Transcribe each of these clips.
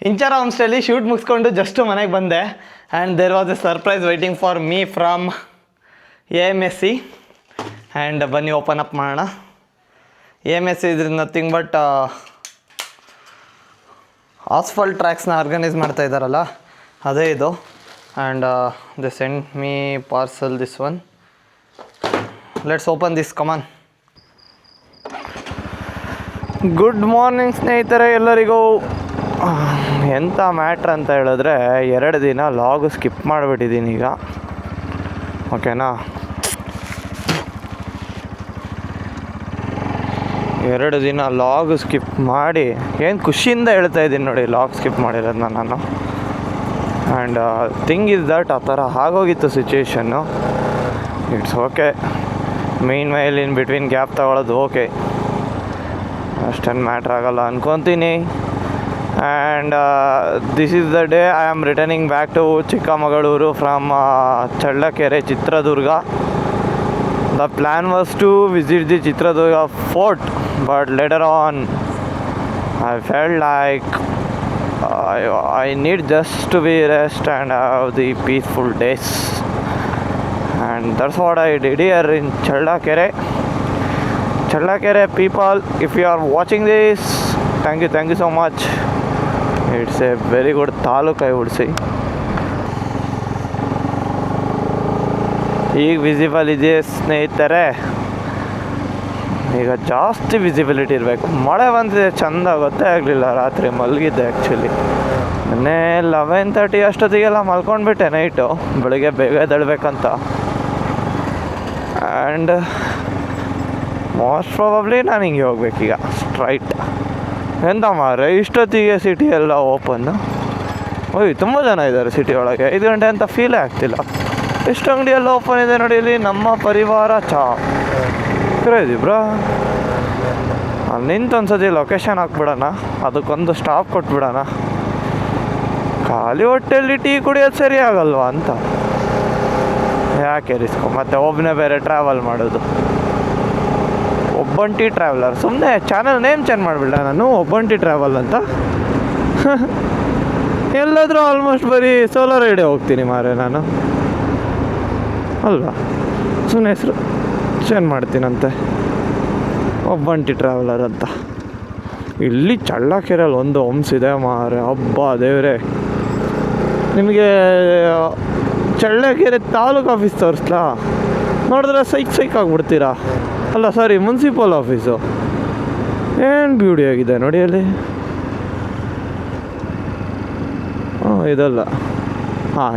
Inchara home ಸ್ಟೇಲಿ shoot ಮುಗಿಸ್ಕೊಂಡು just ಮನೆಗೆ ಬಂದೆ and there was a surprise waiting for me from AMSC and ಬನ್ನಿ ಓಪನ್ ಅಪ್ ಮಾಡೋಣ. AMSC is nothing but asphalt ಟ್ರ್ಯಾಕ್ಸ್ನ ಆರ್ಗನೈಸ್ ಮಾಡ್ತಾ ಇದ್ದಾರಲ್ಲ ಅದೇ ಇದು. And they send me parcel this one. Let's open this come on. Good morning ಸ್ನೇಹಿತರೆ ಎಲ್ಲರಿಗೂ. ಎಂಥ ಮ್ಯಾಟ್ರ್ ಅಂತ ಹೇಳಿದ್ರೆ 2 ದಿನ ಲಾಗು ಸ್ಕಿಪ್ ಮಾಡಿಬಿಟ್ಟಿದ್ದೀನಿ ಈಗ, ಓಕೆನಾ. 2 ದಿನ ಲಾಗ್ ಸ್ಕಿಪ್ ಮಾಡಿ ಏನು ಖುಷಿಯಿಂದ ಹೇಳ್ತಾ ಇದ್ದೀನಿ ನೋಡಿ, ಲಾಗ್ ಸ್ಕಿಪ್ ಮಾಡಿರೋದನ್ನ ನಾನು. ಆ್ಯಂಡ್ ಥಿಂಗ್ ಇಸ್ ದಟ್ ಆ ಥರ ಆಗೋಗಿತ್ತು situation. It's okay. Mean while in between gap ತಗೊಳ್ಳೋದು ಓಕೆ, ಅಷ್ಟೇನು ಮ್ಯಾಟ್ರ್ ಆಗೋಲ್ಲ ಅನ್ಕೊತೀನಿ. And this is the day I am returning back to Chikkamagaluru from Challakere, Chitradurga. The plan was to visit the Chitradurga fort, but later on I felt like I need just to be rest and have the peaceful days, and that's what I did here in Challakere. Challakere people, if you are watching this, thank you so much. It's a very good taluk, I would say. ಈಗ visible ಇದೆ ಸ್ನೇಹಿತರೆ, ಈಗ ಜಾಸ್ತಿ visibility ಇರಬೇಕು. ಮಳೆ ಬಂದಿದೆ, ಚೆಂದ ಗೊತ್ತೇ ಆಗಲಿಲ್ಲ. ರಾತ್ರಿ ಮಲಗಿದ್ದೆ ಆ್ಯಕ್ಚುಲಿ. ಮೊನ್ನೆ 11:30 ಅಷ್ಟೊತ್ತಿಗೆಲ್ಲ ಮಲ್ಕೊಂಡ್ಬಿಟ್ಟೆ ನೈಟು, ಬೆಳಗ್ಗೆ ಬೇಗ ಎದ್ದೇಳಬೇಕಂತ. ಆ್ಯಂಡ್ ಮೋಸ್ಟ್ ಪ್ರಾಬಬ್ಲಿ ನಾನು ಹಿಂಗೆ ಹೋಗ್ಬೇಕೀಗ ಸ್ಟ್ರೈಟ್. ಎಂತ ಮಾರೆ ಇಷ್ಟೊತ್ತಿಗೆ ಸಿಟಿ ಎಲ್ಲ ಓಪನ್ನು. ಓಯ್ ತುಂಬ ಜನ ಇದ್ದಾರೆ ಸಿಟಿ ಒಳಗೆ. 5 ಗಂಟೆ ಅಂತ ಫೀಲೇ ಆಗ್ತಿಲ್ಲ. ಎಷ್ಟು ಅಂಗಡಿ ಎಲ್ಲ ಓಪನ್ ಇದೆ ನೋಡಿ ಇಲ್ಲಿ. ನಮ್ಮ ಪರಿವಾರ ಚಾ ಕ್ರೇಜಿ ಬ್ರಾ. ಅಲ್ಲಿ ನಿಂತು ಒಂದ್ಸತಿ ಲೊಕೇಶನ್ ಹಾಕ್ಬಿಡೋಣ, ಅದಕ್ಕೊಂದು ಸ್ಟಾಪ್ ಕೊಟ್ಬಿಡೋಣ. ಖಾಲಿ ಹೊಟ್ಟೆಯಲ್ಲಿ ಟೀ ಕುಡಿಯೋದು ಸರಿ ಆಗಲ್ವಾ ಅಂತ, ಯಾಕೆ ರಿಸ್ಕು. ಮತ್ತು ಒಬ್ಬನೇ ಬೇರೆ ಟ್ರಾವೆಲ್ ಮಾಡೋದು, ಒಬ್ಬಂಟಿ ಟ್ರಾವೆಲರ್. ಸುಮ್ಮನೆ ಚಾನಲ್ ನೇಮ್ ಚೇಂಜ್ ಮಾಡಿಬಿಡ ನಾನು, ಒಬ್ಬಂಟಿ ಟ್ರಾವೆಲ್ ಅಂತ. ಎಲ್ಲಾದರೂ ಆಲ್ಮೋಸ್ಟ್ ಬರೀ ಸೋಲೋ ರೈಡೇ ಹೋಗ್ತೀನಿ ಮಾರೆ ನಾನು, ಅಲ್ವಾ. ಸುಮ್ಮನೆ ಹೆಸರು ಚೇಂಜ್ ಮಾಡ್ತೀನಂತೆ, ಒಬ್ಬಂಟಿ ಟ್ರಾವೆಲರ್ ಅಂತ. ಇಲ್ಲಿ ಚಳ್ಳಕೆರೆಯಲ್ಲಿ ಒಂದು ಹೋಮ್ಸ್ ಇದೆ ಮಾರೆ, ಹಬ್ಬ ದೇವರೇ. ನಿಮಗೆ ಚಳ್ಳಕೆರೆ ತಾಲೂಕು ಆಫೀಸ್ ತೋರಿಸ್ಲಾ, ನೋಡಿದ್ರೆ ಸೈಕ್ ಆಗಿಬಿಡ್ತೀರಾ. ಅಲ್ಲ ಸಾರಿ, ಮುನ್ಸಿಪಲ್ ಆಫೀಸು. ಏನು ಬ್ಯೂಟಿ ಆಗಿದೆ ನೋಡಿ ಅಲ್ಲಿ. ಇದಲ್ಲ,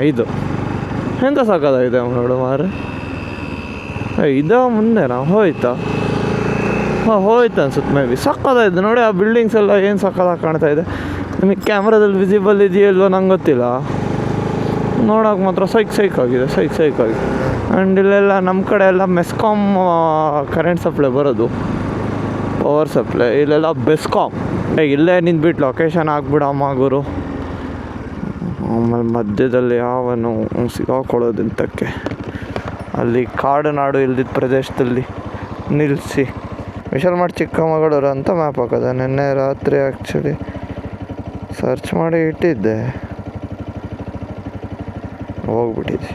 ಇದು ಎಂತ ಸಾಕಾಗಿದೆ ನೋಡು ಮಾರೆ. ಇದು ಮುಂದೆನಾ ಹೋಯ್ತಾ? ಹೋಯ್ತು ಅನ್ಸುತ್ತೆ ಮೇ ಬಿ. ಸಕ್ಕದಾಗಿದೆ ನೋಡಿ ಆ ಬಿಲ್ಡಿಂಗ್ಸ್ ಎಲ್ಲ, ಏನು ಸಕ್ಕದಾಗಿ ಕಾಣ್ತಾ ಇದೆ. ನಿಮಗೆ ಕ್ಯಾಮ್ರಾದಲ್ಲಿ ವಿಸಿಬಲ್ ಇದೆಯಲ್ವ ನಂಗೆ ಗೊತ್ತಿಲ್ಲ, ನೋಡೋಕೆ ಮಾತ್ರ ಸೈಕ್ ಆಗಿದೆ. ಆ್ಯಂಡ್ ಇಲ್ಲೆಲ್ಲ ನಮ್ಮ ಕಡೆ ಎಲ್ಲ ಮೆಸ್ಕಾಮ್ ಕರೆಂಟ್ ಸಪ್ಲೈ ಬರೋದು, ಪವರ್ ಸಪ್ಲೈ. ಇಲ್ಲೆಲ್ಲ ಬೆಸ್ಕಾಮ್. ಇಲ್ಲೇ ನಿಂತ್ಬಿಟ್ಟು ಲೊಕೇಶನ್ ಹಾಕ್ಬಿಡಮ್ಮ ಗುರು. ಆಮೇಲೆ ಮಧ್ಯದಲ್ಲಿ ಯಾವನು ಸಿಗಾಕೊಳ್ಳೋದಿಂತಕ್ಕೆ ಅಲ್ಲಿ ಕಾಡು ನಾಡು ಇಲ್ದಿದ್ದ ಪ್ರದೇಶದಲ್ಲಿ ನಿಲ್ಲಿಸಿ ವಿಶಾಲ್ ಮಾಡಿ ಚಿಕ್ಕಮಗಳೂರು ಅಂತ ಮ್ಯಾಪ್ ಹಾಕೋದು. ನಿನ್ನೆ ರಾತ್ರಿ ಆ್ಯಕ್ಚುಲಿ ಸರ್ಚ್ ಮಾಡಿ ಇಟ್ಟಿದ್ದೆ, ಹೋಗ್ಬಿಟ್ಟಿದ್ದೆ.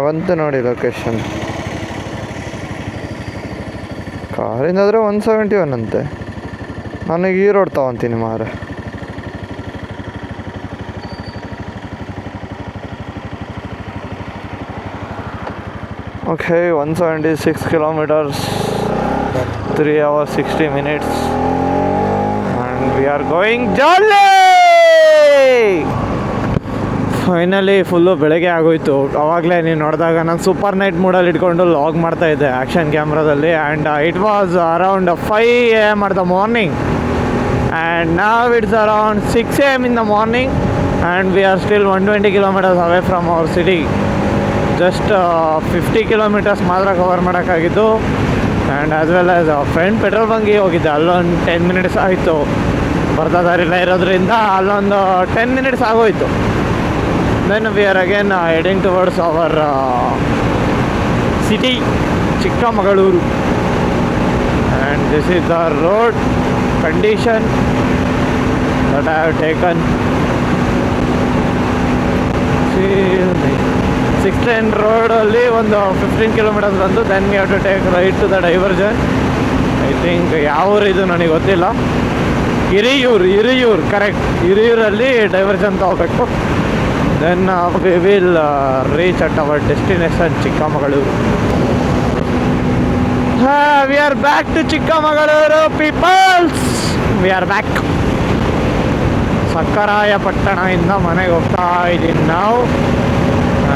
ಬಂತು ನೋಡಿ ಲೊಕೇಶನ್. ಕಾರಿಂದಾದರೆ 171 ಅಂತೆ. ನನಗೆ ಈ ರೋಡ್ ತೊಗೊತೀನಿ ಮಾರೆ. Okay, 176 kilometres, 3 hours 60 minutes and we are going jolly. Finally full ಬೆಳಗ್ಗೆ ಆಗೋಯ್ತು. ಆವಾಗಲೇ ನೀವು ನೋಡಿದಾಗ ನಾನು ಸೂಪರ್ ನೈಟ್ ಮೂಡಲ್ಲಿ ಇಟ್ಕೊಂಡು ಲಾಗ್ ಮಾಡ್ತಾಯಿದ್ದೆ ಆ್ಯಕ್ಷನ್ ಕ್ಯಾಮ್ರಾದಲ್ಲಿ. And it was around 5 AM at the morning and now it's around 6 AM in the morning and we are still 120 kilometers away from our city. Just 50 kilometers ಮಾತ್ರ cover ಮಾಡೋಕ್ಕಾಗಿದ್ದು. And as well as friend petrol ಬಂಕಿಗೆ ಹೋಗಿದ್ದೆ, ಅಲ್ಲೊಂದು 10 minutes ಆಯಿತು. ಬರ್ತಾ ದಾರಿಲ್ಲ ಇರೋದ್ರಿಂದ ಅಲ್ಲೊಂದು 10 minutes ಆಗೋಯಿತು. Then we are again heading towards our city, Chikkamaluru. This is the road condition that I have taken. 6 lane road ಅಲ್ಲಿ ಒಂದು 15 kilometers ಬಂದು then we have to take right to the diversion. I think ಯಾವ ಊರು ಇದು ನನಗೆ ಗೊತ್ತಿಲ್ಲ. Hiriyur correct. ಹಿರಿಯೂರಲ್ಲಿ diversion ತಗೋಬೇಕು. Then we will reach at our destination Chikkamagaluru. We are back to Chikkamagaluru peoples. We are back. ಸಕ್ಕರಾಯಪಟ್ಟಣದಿಂದ ಮನೆಗೆ ಹೋಗ್ತಾ ಇದ್ದೀನಿ ನಾವು.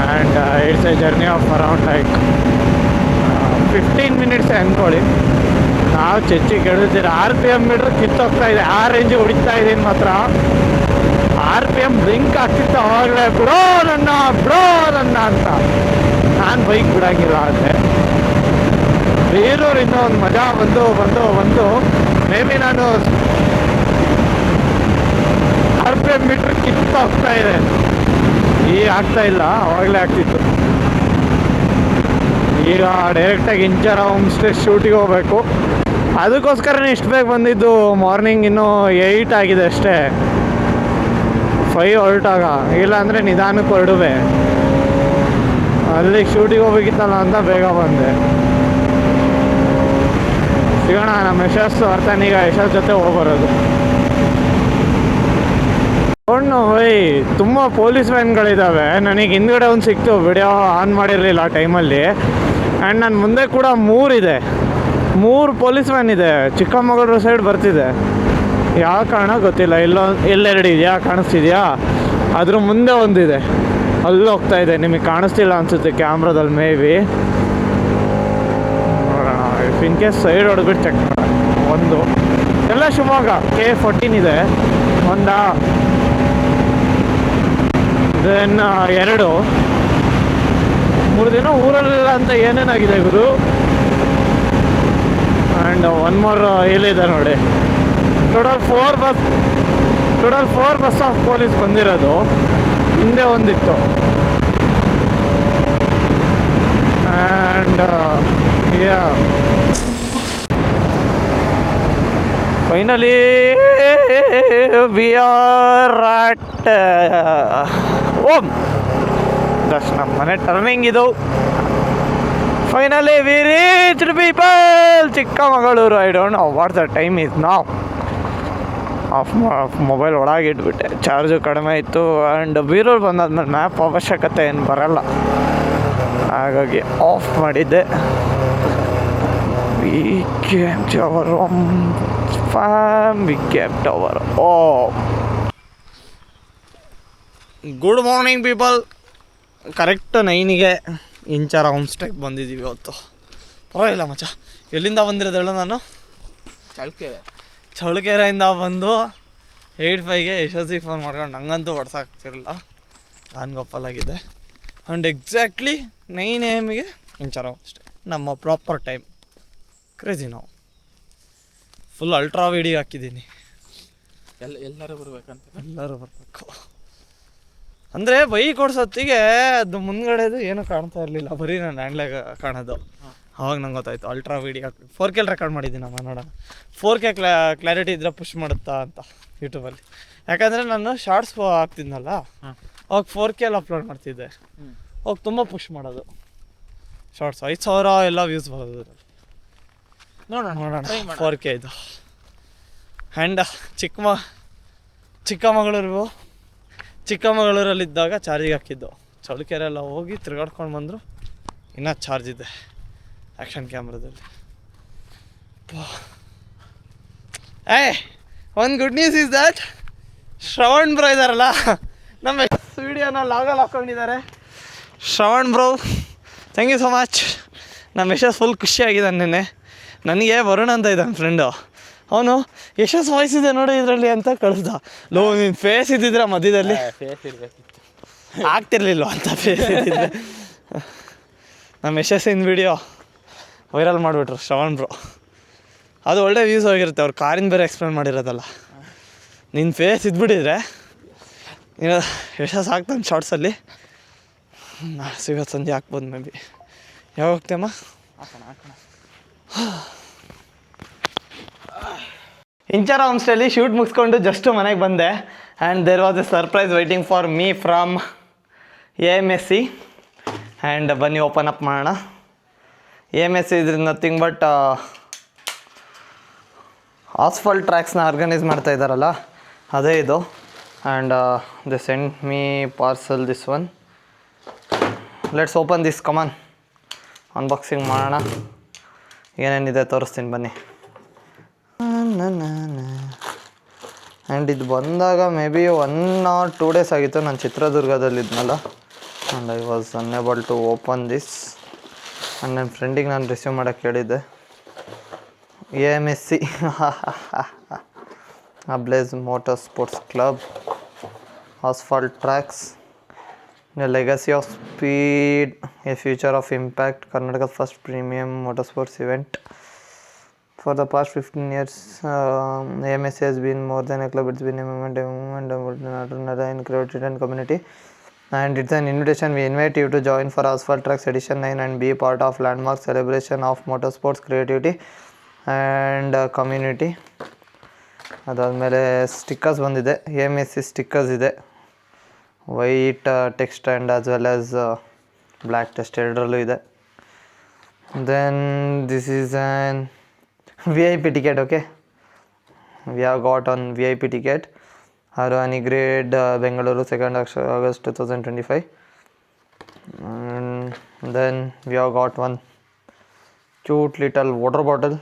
And it's a journey of around like 15 minutes ಅಂದ್ಕೊಳ್ಳಿ. ನಾವು ಚೆಚ್ಚಿ ಕೆಡುತ್ತೀರ. RPM ಮೀಟ್ರ್ ಕಿತ್ತೋಗ್ತಾ ಇದೆ. ಆ ರೇಂಜಿಗೆ ಹೊಡಿತಾ ಇದ್ದೀನಿ ಮಾತ್ರ. RPM ಬ್ಲಿಂಕ್ ಆಗ್ತಿತ್ತು ಅವಾಗಲೇ, ಬ್ರೋ ನನ್ನ ಅಂತ. ನಾನು ಬೈಕ್ ಬಿಡೋಂಗಿಲ್ಲ ಅಂದರೆ ಬೇರೂರಿಂದ ಒಂದು ಮಜಾ ಬಂದು ಮೇ ಬಿ ನಾನು RPM ಮೀಟ್ರ್ ಕಿತ್ತೋಗ್ತಾ ಇದೆ. ಈಗ ಆಗ್ತಾ ಇಲ್ಲ, ಅವಾಗಲೇ ಆಗ್ತಿತ್ತು. ಈಗ ಡೈರೆಕ್ಟಾಗಿ ಇಂಚರ ಹೋಮ್ ಸ್ಟೇ ಶೂಟಿಗೆ ಹೋಗ್ಬೇಕು. ಅದಕ್ಕೋಸ್ಕರನೇ ಇಷ್ಟು ಬೇಗ ಬಂದಿದ್ದು. ಮಾರ್ನಿಂಗ್ ಇನ್ನೂ 8 ಆಗಿದೆ ಅಷ್ಟೇ. 5 ಹೊರಟಾಗ, ಇಲ್ಲಾಂದರೆ ನಿಧಾನಕ್ಕೆ ಹೊರಡುವೆ. ಅಲ್ಲಿಗೆ ಶೂಟಿಗೆ ಹೋಗ್ಬೇಕಿತ್ತಲ್ಲ ಅಂತ ಬೇಗ ಬಂದೆ. ಸಿಗೋಣ. ನಮ್ಮ ಯಶಸ್ ಬರ್ತಾನೆ ಈಗ. ಯಶಸ್ ಜೊತೆ ಹೋಗ್ಬರೋದು. ನೋಡು ವೈ, ತುಂಬ ಪೊಲೀಸ್ ವ್ಯಾನ್ಗಳಿದ್ದಾವೆ. ನನಗೆ ಹಿಂದ್ಗಡೆ ಒಂದು ಸಿಕ್ತು, ವಿಡಿಯೋ ಆನ್ ಮಾಡಿರಲಿಲ್ಲ ಆ ಟೈಮಲ್ಲಿ. ಆ್ಯಂಡ್ ನನ್ನ ಮುಂದೆ ಕೂಡ 3 ಪೊಲೀಸ್ ವ್ಯಾನ್ ಇದೆ. ಚಿಕ್ಕಮಗಳೂರು ಸೈಡ್ ಬರ್ತಿದೆ. ಯಾವ ಕಾರಣ ಗೊತ್ತಿಲ್ಲ. ಎಲ್ಲೆರಡು ಇದೆಯಾ, ಕಾಣಿಸ್ತಿದೆಯಾ? ಅದ್ರ ಮುಂದೆ ಒಂದಿದೆ, ಅಲ್ಲಿ ಹೋಗ್ತಾ ಇದೆ. ನಿಮಗೆ ಕಾಣಿಸ್ತಿಲ್ಲ ಅನಿಸುತ್ತೆ ಕ್ಯಾಮ್ರಾದಲ್ಲಿ ಮೇ ಬಿ. ನೋಡೋಣ. ಇನ್ ಕೇಸ್ ಸೈಡ್ ಹೊಡೆದ್ಬಿಟ್ಟು ಚೆಕ್ ಮಾಡೋಣ. ಒಂದು ಎಲ್ಲ ಶಿವಮೊಗ್ಗ K14 ಇದೆ. ಒಂದಾ, ದೆನ್ 2 3 ದಿನ ಊರಲ್ಲಿಲ್ಲ ಅಂತ ಏನೇನಾಗಿದೆ ಗುರು. ಆ್ಯಂಡ್ 1 more ಇಲ್ಲಿದೆ ನೋಡಿ. ಟೋಟಲ್ 4 ಬಸ್ ಆಫ್ ಪೊಲೀಸ್ ಬಂದಿರೋದು. ಹಿಂದೆ ಒಂದಿತ್ತು. And finally we are at home. ದರ್ಶನ ಮನೆ ಟರ್ನಿಂಗ್ ಇದು. Finally we reached people Chikkamagaluru. I don't know what the time is now. Off mobile ಒಳಗೆ ಇಟ್ಬಿಟ್ಟೆ. ಚಾರ್ಜು ಕಡಿಮೆ ಇತ್ತು. ಆ್ಯಂಡ್ ಬೀರೂರು ಬಂದಾದ್ಮೇಲೆ ಮ್ಯಾಪ್ ಅವಶ್ಯಕತೆ ಏನು ಬರಲ್ಲ, ಹಾಗಾಗಿ ಆಫ್ ಮಾಡಿದ್ದೆ. We kept our good morning people. Correct 9ಗೆ ಇಂಚರ ಹೋಮ್ ಸ್ಟೇಗೆ ಬಂದಿದ್ದೀವಿ ಇವತ್ತು. ಪರವಾಗಿಲ್ಲ ಮಚ್ಚ. ಎಲ್ಲಿಂದ ಬಂದಿರೋದು ಹೇಳು? ನಾನು ಚಳ್ಳಕೆರೆಯಿಂದ ಬಂದು 8:05ಗೆ ಯಶಸ್ವಿಗೆ ಫೋನ್ ಮಾಡ್ಕೊಂಡು ನಂಗಂತೂ ಹೊಡ್ಸಾಕ್ತಿರಲಿಲ್ಲ. ನಾನು ಗೊಪ್ಪಲಾಗಿದೆ. And exactly 9 AM Inchara home stay. ನಮ್ಮ ಪ್ರಾಪರ್ ಟೈಮ್. ಕ್ರೇಜಿ ನಾವು ಫುಲ್ ಅಲ್ಟ್ರಾ ವಿಡಿಯೋ ಹಾಕಿದ್ದೀನಿ. ಎಲ್ಲರೂ ಬರಬೇಕು. ಅಂದರೆ ಬೈಕ್ ಓಡಿಸೋತ್ತಿಗೆ ಅದು ಮುಂದ್ಗಡೆದು ಏನೂ ಕಾಣ್ತಾ ಇರಲಿಲ್ಲ, ಬರೀ ನಾನು ಹ್ಯಾಂಡ್ಲಾಗ ಕಾಣೋದು. ಆವಾಗ ನಂಗೆ ಗೊತ್ತಾಯ್ತು ಅಲ್ಟ್ರಾ ವಿಡಿಯೋ ಹಾಕಿ 4K ರೆಕಾರ್ಡ್ ಮಾಡಿದ್ದೀನಿ. ನಮ್ಮ ನೋಡೋಣ 4K ಕ್ಲಾರಿಟಿ ಇದ್ದರೆ ಪುಷ್ ಮಾಡುತ್ತಾ ಅಂತ ಯೂಟ್ಯೂಬಲ್ಲಿ. ಯಾಕಂದರೆ ನಾನು ಶಾರ್ಟ್ಸ್ ಹಾಕ್ತಿದ್ನಲ್ಲ, ಅವಾಗ 4K ಅಪ್ಲೋಡ್ ಮಾಡ್ತಿದ್ದೆ. ಅವಾಗ ತುಂಬ ಪುಷ್ ಮಾಡೋದು ಶಾರ್ಟ್ಸ್. 5,000 ಎಲ್ಲ ವ್ಯೂಸ್ ಬರೋದು. ನೋಡೋಣ 4K ಇದು. ಆ್ಯಂಡ್ ಚಿಕ್ಕಮಗಳೂರಲ್ಲಿದ್ದಾಗ ಚಾರ್ಜಿಗೆ ಹಾಕಿದ್ದು. ಚಳ್ಳಕೆರೆ ಎಲ್ಲ ಹೋಗಿ ತಿರ್ಗಾಡ್ಕೊಂಡು ಬಂದರು. ಇನ್ನೂ ಚಾರ್ಜ್ ಇದೆ ಆ್ಯಕ್ಷನ್ ಕ್ಯಾಮ್ರಾದಲ್ಲಿ. ಒಂದು good news is that Shravan bro ಇದ್ದಾರಲ್ಲ, ನಮ್ಮ ವಿಡಿಯೋನ ಲಾಗಲ್ಲಿ ಹಾಕ್ಕೊಂಡಿದ್ದಾರೆ. Shravan bro, thank you so much. ನಮ್ಮ ಯಶಸ್ ಫುಲ್ ಖುಷಿಯಾಗಿದ್ದಾನೆ. ನೆನ್ನೆ ನನಗೆ ವರುಣ್ ಅಂತ ಇದ್ದಾನೆ ಫ್ರೆಂಡು. ಅವನು ಯಶಸ್ ವಾಯ್ಸ್ ಇದೆ ನೋಡಿ ಇದರಲ್ಲಿ ಅಂತ ಕಳಿಸ್ದ. ನಿನ್ನ ಫೇಸ್ ಇದ್ದಿದ್ರೆ ಮಧ್ಯದಲ್ಲಿ ಆಗ್ತಿರ್ಲಿಲ್ಲ ಅಂತ. ಫೇಸ್ ಇದ್ದಿದ್ರೆ ನಮ್ಮ ಯಶಸ್ಸಿನ ವಿಡಿಯೋ ವೈರಲ್ ಮಾಡಿಬಿಟ್ರು ಶ್ರವಣ್ ಬ್ರೋ. ಅದು ಒಳ್ಳೆ ವ್ಯೂಸ್ ಹೋಗಿರುತ್ತೆ. ಅವ್ರು ಕಾರಿನ ಬೇರೆ ಎಕ್ಸ್ಪ್ಲೇನ್ ಮಾಡಿರೋದಲ್ಲ. ನಿನ್ನ ಫೇಸ್ ಇದ್ಬಿಟ್ಟಿದ್ರೆ ನೀನು ಯಶಸ್ ಆಗ್ತಾನೆ ಶಾರ್ಟ್ಸಲ್ಲಿ. ಸಿಗೋದು ಸಂಜೆ ಹಾಕ್ಬೋದು ಮೇ ಬಿ. ಯಾವಾಗ ಹೋಗ್ತೀಯಮ್ಮ? ಇಂಚರ ಹೋಮ್ ಸ್ಟೇಲಿ ಶೂಟ್ ಮುಗಿಸ್ಕೊಂಡು ಜಸ್ಟ್ ಮನೆಗೆ ಬಂದೆ and there was a surprise waiting for me from AMSC and ಬನ್ನಿ ಓಪನ್ ಅಪ್ ಮಾಡೋಣ. AMSC is nothing but asphalt ಟ್ರ್ಯಾಕ್ಸ್ನ ಆರ್ಗನೈಸ್ ಮಾಡ್ತಾ ಇದ್ದಾರಲ್ಲ ಅದೇ ಇದು. And they send me parcel this one. Let's open this, come on unboxing ಮಾಡೋಣ. ಏನೇನಿದೆ ತೋರಿಸ್ತೀನಿ ಬನ್ನಿ. ಆ್ಯಂಡ್ ಇದು ಬಂದಾಗ ಮೇ ಬಿ 1 or 2 days ಆಗಿತ್ತು. ನಾನು ಚಿತ್ರದುರ್ಗದಲ್ಲಿದ್ನಲ್ಲ and I was unable to open this. And ನನ್ನ ಫ್ರೆಂಡಿಗೆ ನಾನು ರಿಸೀವ್ ಮಾಡೋಕ್ಕೆ ಹೇಳಿದ್ದೆ. AMSC Ablaze Motor Sports Club, Asphalt Tracks, A Legacy of Speed, A Future of Impact, Karnataka's first premium motorsports event. For the past 15 years, AMSC has been more than a club. It's been a movement in creative and community. And it's an invitation. We invite you to join for Asphalt Tracks Edition 9 and be part of landmark celebration of motorsports, creativity and community. ಅದಾದಮೇಲೆ stickers ಬಂದಿದೆ. AMSC stickers ಇದೆ, white text and as well as black text ಎರಡರಲ್ಲೂ ಇದೆ. Then this is an VIP ticket. Okay, we have got on VIP ticket. Arvani grade Bengaluru 2nd August 2025. And then we have got one cute little water bottle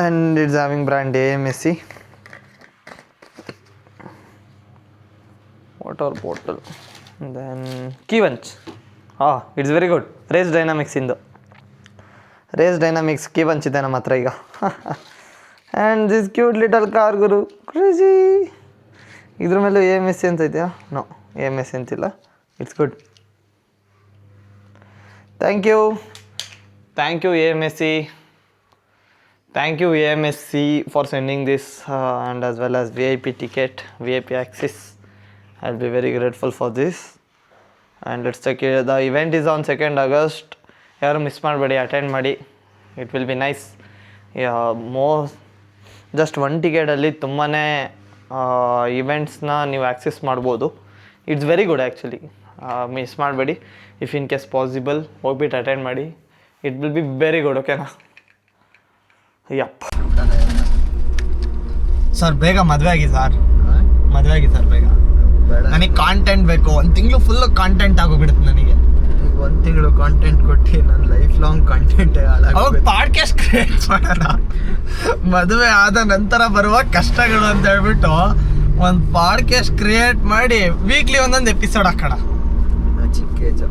and it's having brand AMSC water bottle. Then key bunch. It's very good. Race dynamics key bunch ಇದೆ ನಮ್ಮ ಹತ್ರ ಈಗ. And this cute little car ಗುರು crazy. ಇದ್ರ ಮೇಲೂ AMSC ಅಂತ ಇದೆಯಾ? No, AMSC ಅಂತಿಲ್ಲ. It's good. Thank you AMSC for sending this and as well as VIP ticket, VIP access. I will be very grateful for this. And let's check. The event is on 2nd August. ಯಾರು miss ಮಾಡಬೇಡಿ, attend ಮಾಡಿ. It will B nice. Just 1 ಟಿಕೆಟಲ್ಲಿ ತುಂಬಾ ಇವೆಂಟ್ಸ್ನ ನೀವು access ಮಾಡ್ಬೋದು. It's very good actually. Miss ಮಾಡಬೇಡಿ. If in case possible ಹೋಗ್ಬಿಟ್ಟು attend ಮಾಡಿ. It will be very good. ಓಕೆನಾ? ಯಪ್ ಸರ್, ಬೇಗ ಮದುವೆ ಆಗಿ ಸರ್ ಬೇಗ. ನನಗೆ ಕಾಂಟೆಂಟ್ ಬೇಕು. 1 ತಿಂಗಳು ಫುಲ್ಲು ಕಾಂಟೆಂಟ್ ಆಗೋಗ್ಬಿಡುತ್ತೆ ನನಗೆ. 1 ತಿಂಗಳು ಕಾಂಟೆಂಟ್ ಕೊಟ್ಟು ನನ್ನ ಲೈಫ್ ಲಾಂಗ್ ಕಾಂಟೆಂಟ್ ಅವಾಗ ಪಾಡ್ಕಾಸ್ಟ್ ಕ್ರಿಯೇಟ್ ಮಾಡೋಣ. ಮದುವೆ ಆದ ನಂತರ ಬರುವ ಕಷ್ಟಗಳು ಅಂತ ಹೇಳ್ಬಿಟ್ಟು ಒಂದು ಪಾಡ್ಕಾಸ್ಟ್ ಕ್ರಿಯೇಟ್ ಮಾಡಿ ವೀಕ್ಲಿ ಒಂದೊಂದು ಎಪಿಸೋಡ್ ಹಾಕೋಣ. ಚಿಕ್ಕ ಏಜ್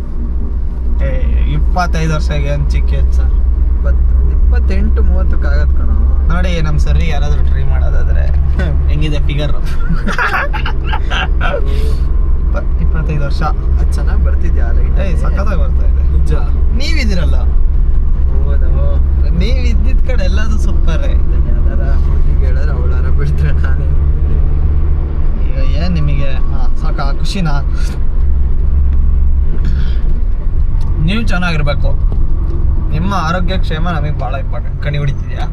25 ವರ್ಷಕ್ಕೆ ಏನು ಚಿಕ್ಕ ಏಜ್ ಸರ್? 28-30 ಆಗತ್ ಕಣ. ನೋಡಿ ನಮ್ಮ ಸರಿ ಯಾರಾದರೂ ಟ್ರೈ ಮಾಡೋದಾದ್ರೆ ಹೆಂಗಿದೆ ಫಿಗರು? 25 ವರ್ಷ. ಅದು ಚೆನ್ನಾಗಿ ಬರ್ತಿದ್ಯಾ? ಲೈಟ್ ಸಖತ್ತಾಗಿ ಬರ್ತಾ ಇದೆ. ನಿಜ. ನೀವಿದ್ದೀರಲ್ಲ, ನೀವು ಇದ್ದಿದ್ದ ಕಡೆ ಎಲ್ಲದು ಸೂಪರ್. ಯಾವ್ದಾರ ಹುಡುಗಿಗೆ ಹೇಳಿದ್ರೆ ಅವಳಾರ ಬಿಡ್ತಾರೆ. ನಾನೇ ಈಗ ಏನು ನಿಮಗೆ ಸಾಕ ಖುಷಿನಾ? ನೀವು ಚೆನ್ನಾಗಿರ್ಬೇಕು. ನಿಮ್ಮ ಆರೋಗ್ಯ ಕ್ಷೇಮ ನಮಗೆ ಭಾಳ ಇಂಪಾರ್ಟೆಂಟ್. ಕಣಿ ಹೊಡಿತಿದ್ಯಾ?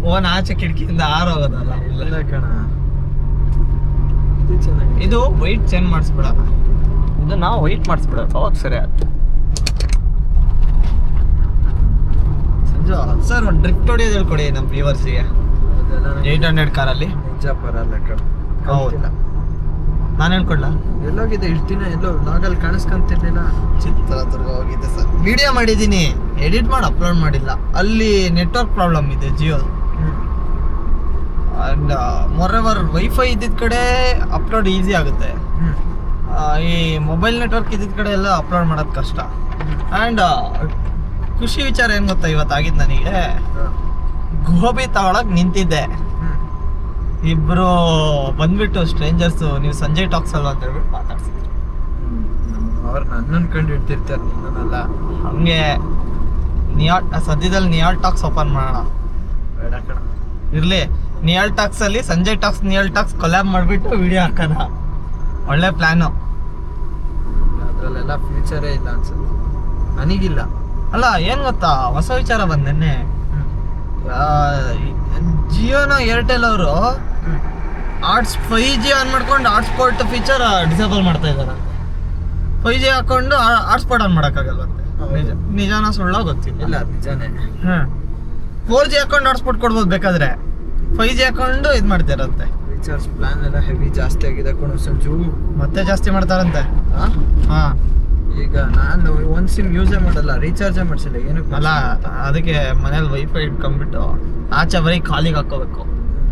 ಫೋನ್ ಆಚೆ ಕಿಟಕಿಯಿಂದ ಆರೋಗೋದಲ್ಲ. ಇಲ್ಲ ಕಣ, ಇದು ವೈಟ್ ಚೇಂಜ್ ಮಾಡಿಸ್ಬಿಡೋಣ. ಇದು ನಾವು ವೈಟ್ ಮಾಡಿಸ್ಬಿಡೋಣ. ಅವಾಗ ಸರಿ ಆಯ್ತು. ಸರ್, ಒಂದು ಡ್ರಿಫ್ಟ್ ಹೊಡಿಯೋದು ಹೇಳ್ಕೊಡಿ ನಮ್ಮ ವ್ಯೂವರ್ಸಿಗೆ. 800 ಕಾರಲ್ಲಿ. ನಿಜ ಬರಲ್ಲ ಕಣ. ಹೌದಿಲ್ಲ, ನಾನು ಹೇಳ್ಕೊಡ್ಲಾ? ಎಲ್ಲೋಗಿದೆ ಇಷ್ಟು ದಿನ? ಎಲ್ಲೋ ಲಾಗಲ್ಲಿ ಕಾಣಿಸ್ಕೊಂತಿರ್ಲಿಲ್ಲ. ಚಿತ್ರದುರ್ಗ ಹೋಗಿದ್ದೆ ಸರ್. ವಿಡಿಯೋ ಮಾಡಿದ್ದೀನಿ, ಎಡಿಟ್ ಮಾಡಿ ಅಪ್ಲೋಡ್ ಮಾಡಿಲ್ಲ. ಅಲ್ಲಿ ನೆಟ್ವರ್ಕ್ ಪ್ರಾಬ್ಲಮ್ ಇದೆ ಜಿಯೋ. ಆ್ಯಂಡ್ ಮೊರೆವರ್ ವೈಫೈ ಇದ್ದಿದ್ದ ಕಡೆ ಅಪ್ಲೋಡ್ ಈಸಿ ಆಗುತ್ತೆ. ಈ ಮೊಬೈಲ್ ನೆಟ್ವರ್ಕ್ ಇದ್ದಿದ್ದ ಕಡೆ ಎಲ್ಲ ಅಪ್ಲೋಡ್ ಮಾಡೋದು ಕಷ್ಟ. ಆ್ಯಂಡ್ ಖುಷಿ ವಿಚಾರ ಏನು ಗೊತ್ತಾ ಇವತ್ತಾಗಿದ್ದು ನನಗೆ? ಗೋಬಿ ತಗೊಳಕ್ ನಿಂತಿದ್ದೆ, ಇಬ್ಬರು ಬಂದ್ಬಿಟ್ಟು ಸ್ಟ್ರೇಂಜರ್ಸು, ನೀವು ಸಂಜಯ್ ಟಾಕ್ಸ್ ಅಲ್ವಾ ಅಂತ ಹೇಳ್ಬಿಟ್ಟು ಮಾತಾಡ್ಸಿದ್ರು. ಅವ್ರು ನನ್ನನ್ನು ಕಂಡು ಇಡ್ತಿರ್ತಾರೆ, ನನ್ನಲ್ಲ. ಹಂಗೆ ಸದ್ಯದಲ್ಲಿ ನಿಯಾಲ್ ಟಾಕ್ಸ್ ಓಪನ್ ಮಾಡೋಣ. ಬೇಡ ಕಣ, ಇರಲಿ. Nihal ಟಾಕ್ಸಲ್ಲಿ Sanjay tax Nihal tax collab ಮಾಡಿಬಿಟ್ಟು ವಿಡಿಯೋ ಹಾಕೋಣ. ಒಳ್ಳೆ ಪ್ಲ್ಯಾನು. ಅದೆಲ್ಲ ಫ್ಯೂಚರೇ ಇಲ್ಲ ಅನ್ಸುತ್ತೆ ನನಗಿಲ್ಲ. ಅಲ್ಲ ಏನು ಗೊತ್ತಾ, ಹೊಸ ವಿಚಾರ ಬಂದೆನ್ನೆ. ಜಿಯೋನ ಏರ್ಟೆಲ್ ಅವರು ಆರ್ಟ್ಸ್ 5G ಆನ್ ಮಾಡ್ಕೊಂಡು ಹಾಟ್ಸ್ಪಾಟ್ ಫೀಚರ್ ಡಿಸೇಬಲ್ ಮಾಡ್ತಾ ಇದ್ದಾರೆ. 5G ಹಾಕೊಂಡು ಹಾಟ್ಸ್ಪಾಟ್ ಆನ್ ಮಾಡೋಕ್ಕಾಗಲ್ವಂತೆ. ನಿಜ ನಿಜಾನ ಸುಳ್ಳ ಗೊತ್ತಿಲ್ಲ. ಇಲ್ಲ ನಿಜಾನೇ. 4G ಹಾಕೊಂಡು ಹಾಟ್ಸ್ಪಾಟ್ ಕೊಡ್ಬೋದು ಬೇಕಾದ್ರೆ, 5G ಹಾಕೊಂಡು ಇದು ಮಾಡ್ತಿರಂತೆ. ರೀಚಾರ್ಜ್ ಪ್ಲಾನ್ ಎಲ್ಲ ಹೆವಿ ಜಾಸ್ತಿ ಆಗಿದೆ ಕಣೋ ಸಂಜು. ಮತ್ತೆ ಜಾಸ್ತಿ ಮಾಡ್ತಾರಂತೆ. ಹಾ ಈಗ ನಾನು ಒಂದ್ ಸಿಮ್ ಯೂಸೇ ಮಾಡಲ್ಲ, ರೀಚಾರ್ಜೇ ಮಾಡ್ಸಿಲ್ಲ. ಏನಕ್ಕೆ ಅಲ್ಲ, ಅದಕ್ಕೆ ಮನೇಲಿ ವೈಫೈ ಇಟ್ಕೊಂಡ್ಬಿಟ್ಟು ಆಚೆ ಬರೀ ಖಾಲಿಗೆ ಹಾಕೋಬೇಕು.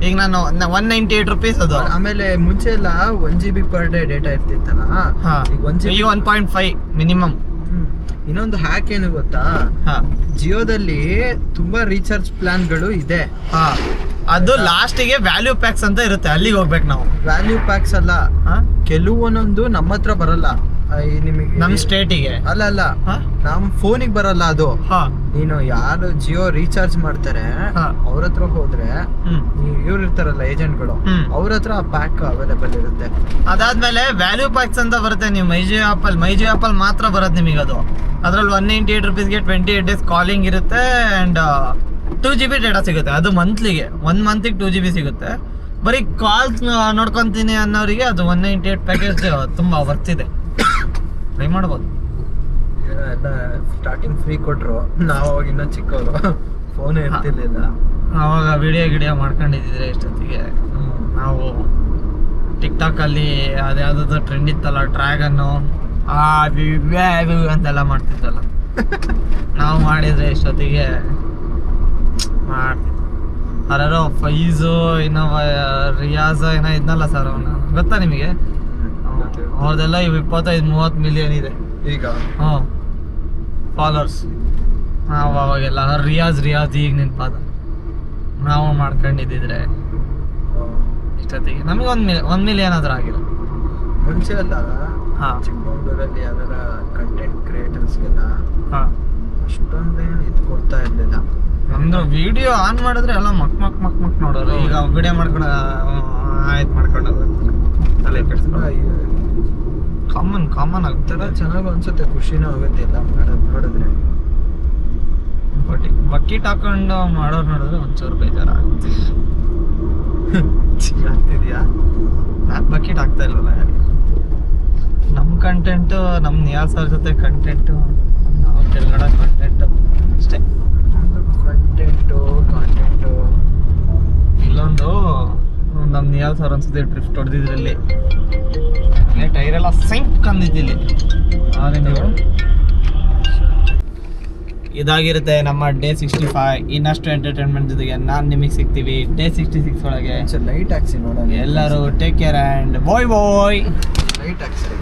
ಈಗ ನಾನು 198 ರುಪೀಸ್ ಅದು. ಆಮೇಲೆ ಮುಂಚೆ ಎಲ್ಲ 1 GB ಪರ್ ಡೇ ಡೇಟಾ ಇರ್ತಿತ್ತಲ್ಲ, ಈಗ 1 GB 1.5 ಮಿನಿಮಮ್. ಇನ್ನೊಂದು ಹ್ಯಾಕ್ ಏನು ಗೊತ್ತಾ, ಜಿಯೋದಲ್ಲಿ ತುಂಬಾ ರೀಚಾರ್ಜ್ ಪ್ಲಾನ್ಗಳು ಇದೆ. ಅದು ಲಾಸ್ಟಿಗೆ ವ್ಯಾಲ್ಯೂ ಪ್ಯಾಕ್ಸ್ ಅಂತ ಇರುತ್ತೆ, ಅಲ್ಲಿಗೆ ಹೋಗ್ಬೇಕು ನಾವು. ವ್ಯಾಲ್ಯೂ ಪ್ಯಾಕ್ಸ್ ಅಲ್ಲ, ಕೆಲವೊಂದೊಂದು ನಮ್ಮ ಹತ್ರ ಬರಲ್ಲ. ನಿಮಗೆ ನಮ್ ಸ್ಟೇಟಿಗೆ ಅಲ್ಲ ನಮ್ ಫೋನಿಗೆ ಬರಲ್ಲ ಅದು. ನೀನು ಯಾರು ಜಿಯೋ ರೀಚಾರ್ಜ್ ಮಾಡ್ತಾರೆ ಅವ್ರ ಹತ್ರ ಹೋದ್ರೆ ಇವ್ರು ಇರ್ತಾರಲ್ಲ ಏಜೆಂಟ್ಗಳು, ಅವ್ರ ಹತ್ರ ಆ ಪ್ಯಾಕ್ ಅವೈಲೇಬಲ್ ಇರುತ್ತೆ. ಅದಾದ್ಮೇಲೆ ವ್ಯಾಲ್ಯೂ ಪ್ಯಾಕ್ಸ್ ಅಂತ ಬರುತ್ತೆ. ನೀವು ಮೈ ಜಿಯೋ ಆಪಲ್ ಮಾತ್ರ ಬರುತ್ತೆ ನಿಮಗೆ ಅದು. ಅದ್ರಲ್ಲಿ 198 ರುಪೀಸ್ಗೆ 28 ಡೇಸ್ ಕಾಲಿಂಗ್ ಇರುತ್ತೆ ಅಂಡ್ 2 GB ಡೇಟಾ ಸಿಗುತ್ತೆ. ಅದು ಮಂತ್ಲಿಗೆ, 1 ಮಂತಿಗೆ 2 GB ಸಿಗುತ್ತೆ. ಬರೀ ಕಾಲ್ಸ್ ನೋಡ್ಕೊಂತೀನಿ ಅನ್ನೋರಿಗೆ ಅದು 198 ಪ್ಯಾಕೇಜ್ ತುಂಬಾ ವರ್ತ್ ಇದೆ, ಟ್ರೈ ಮಾಡ್ಬೋದು. ಎಲ್ಲ ಸ್ಟಾರ್ಟಿಂಗ್ ಫ್ರೀ ಕೊಟ್ರು, ನಾವು ಅವಾಗ ಇನ್ನೂ ಚಿಕ್ಕವರು, ಫೋನೇ ಇರ್ತಿರ್ಲಿಲ್ಲ. ಅವಾಗ ವಿಡಿಯೋ ಮಾಡ್ಕೊಂಡಿದ್ದಿದ್ರೆ ಇಷ್ಟೊತ್ತಿಗೆ ನಾವು ಟಿಕ್ ಟಾಕ್ ಅಲ್ಲಿ ಅದ್ಯಾವ್ದು ಟ್ರೆಂಡ್ ಇತ್ತಲ್ಲ, ಡ್ರ್ಯಾಗನ್ನು ಅಂತೆಲ್ಲ ಮಾಡ್ತಿದ್ದಲ್ಲ, ನಾವು ಮಾಡಿದ್ರೆ ಇಷ್ಟೊತ್ತಿಗೆ ಮಾಡ್ತಿದ್ವಿ. ಯಾರೋ ಫೈಜು ಏನೋ ರಿಯಾಜ್ ಏನೋ ಇದ್ನಲ್ಲ ಸರ್, ಅವನು ಗೊತ್ತಾ ನಿಮಗೆ? ಅವ್ರದೆಲ್ಲ 25-30 ಮಿಲಿಯನ್ ಇದೆ ಈಗ ಫಾಲೋವರ್ಸ್. ನಾವು ಅವಾಗೆಲ್ಲ ರಿಯಾಜ್ ಈಗ ನೆನಪಾದ. ನಾವು ಮಾಡ್ಕೊಂಡಿದ್ದಿದ್ರೆ ಇಷ್ಟೊತ್ತಿಗೆ ನಮಗೆ 1 ಮಿಲಿಯನ್ ಆದ್ರೂ ಆಗಿಲ್ಲ. ಮುಂಚೆ ಅಲ್ಲ ಚಿಕ್ಕಮಗಳೂರಲ್ಲಿ ಯಾವ್ದಾರ ಕಂಟೆಂಟ್ ಕ್ರಿಯೇಟರ್ಸ್ಗೆಲ್ಲ ಅಷ್ಟೊಂದೇನು ಇದು ಕೊಡ್ತಾ ಇರ್ಲಿಲ್ಲ. ನಮ್ದು ವಿಡಿಯೋ ಆನ್ ಮಾಡಿದ್ರೆ ಎಲ್ಲ ಮಕ್ ನೋಡೋರು. ಈಗ ವಿಡಿಯೋ ಮಾಡ್ಕೊಂಡು ಆಯ್ತು ಮಾಡ್ಕೊಂಡೋದು ತಲೆ ಕೆಡ್ಸ್ಕೊಂಡು ಕಾಮನ್ ಆಗ್ತದೆ. ಚೆನ್ನಾಗಿ ಅನ್ಸುತ್ತೆ, ಖುಷಿನೂ ಆಗುತ್ತೆ ಎಲ್ಲ ನೋಡಿದ್ರೆ. ಬಕೆಟ್ ಹಾಕೊಂಡು ಮಾಡೋರು ನೋಡಿದ್ರೆ ಒಂಚೂರು ಬೇಜಾರಾಗುತ್ತೆ. ಆಗ್ತಿದ್ಯಾ? ನಾನು ಬಕೆಟ್ ಹಾಕ್ತಾ ಇಲ್ವಲ್ಲ ಯಾರಿಗೆ. ನಮ್ಮ ಕಂಟೆಂಟು, ನಮ್ಮ ನಿಯಾಸ್ ಅವ್ರ ಜೊತೆ ಕಂಟೆಂಟು, ನಾವು ಕೆಳಗಡೆ ಕಂಟೆಂಟು ಅಷ್ಟೇ. ಕಾಂಟೆಂಟು ಇಲ್ಲೊಂದು ನಮ್ಮ ನಿಯಾಸ್ ಅವ್ರ ಅನ್ಸುತ್ತೆ ಡ್ರಿಫ್ಟ್ ಹೊಡೆದಿದ್ರಲ್ಲಿ ಟೈರೆಲ್ಲ ಸೈಂಕ್ ಅಂದಿದ್ದಿಲ್ಲಿ. ನೀವು ಇದಾಗಿರುತ್ತೆ ನಮ್ಮ ಡೇ 65. ಇನ್ನಷ್ಟು ಎಂಟರ್ಟೈನ್ಮೆಂಟ್ ಜೊತೆಗೆ ನಾನು ನಿಮಗೆ ಸಿಗ್ತೀವಿ ಡೇ 66 ಒಳಗೆ. ಲೈಟ್ ಹಾಕ್ಸಿ ನೋಡೋಣ. ಎಲ್ಲರೂ take care and bye. Light ಹಾಕ್ಸಿ.